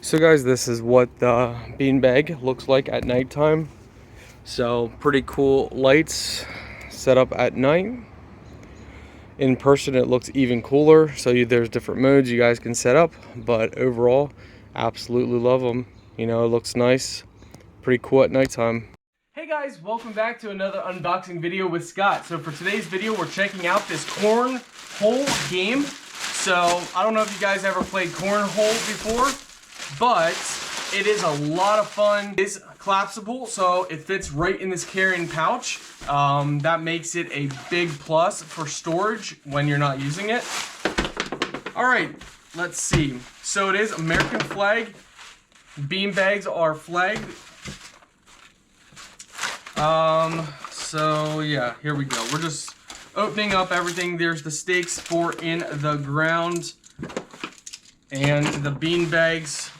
So guys, this is what the beanbag looks like at nighttime. So pretty cool lights set up at night. In person it looks even cooler, so there's different modes you guys can set up, but overall absolutely love them. You know, it looks nice, pretty cool at nighttime. Hey guys, welcome back to another unboxing video with Scott. So for today's video we're checking out this Cornhole game. So I don't know if you guys ever played Cornhole before, but it is a lot of fun. It is collapsible, so it fits right in this carrying pouch. That makes it a big plus for storage when you're not using it. All right, let's see. So it is American flag. Bean bags are flagged. So yeah, here we go. We're just opening up everything. There's the stakes for in the ground. And the bean bags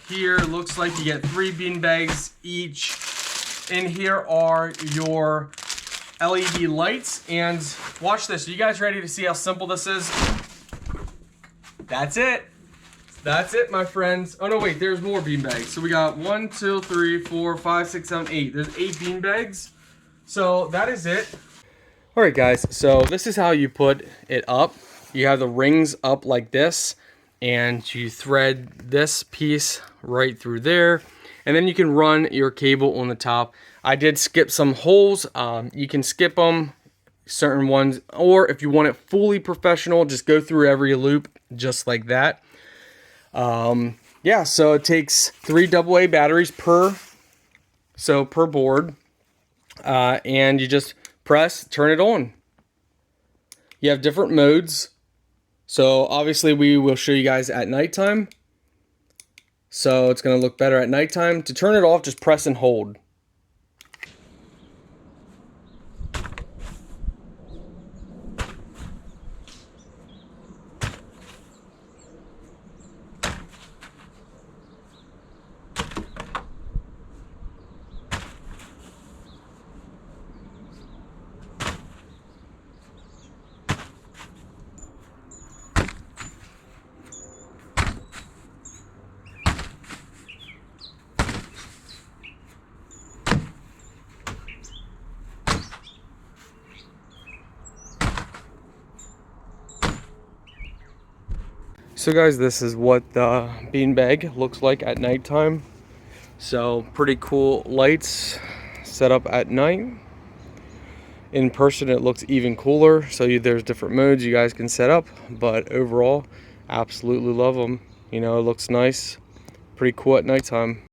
here, looks like you get 3 bean bags each. In here are your LED lights, and watch this. Are you guys ready to see how simple this is? That's it. That's it, my friends. Oh no, wait, there's more bean bags. So we got 1, 2, 3, 4, 5, 6, 7, 8. There's 8 bean bags. So that is it. All right, guys. So this is how you put it up. You have the rings up like this, and you thread this piece right through there, and then you can run your cable on the top. I did skip some holes. You can skip them, certain ones, or if you want it fully professional, just go through every loop just like that. Yeah, so it takes 3 AA batteries per board, and you just press, turn it on. You have different modes. So obviously we will show you guys at nighttime. So it's going to look better at nighttime. To turn it off, just press and hold. So guys, this is what the beanbag looks like at nighttime. So pretty cool lights set up at night. In person it looks even cooler, so there's different modes you guys can set up, but overall absolutely love them. You know, it looks nice, pretty cool at nighttime.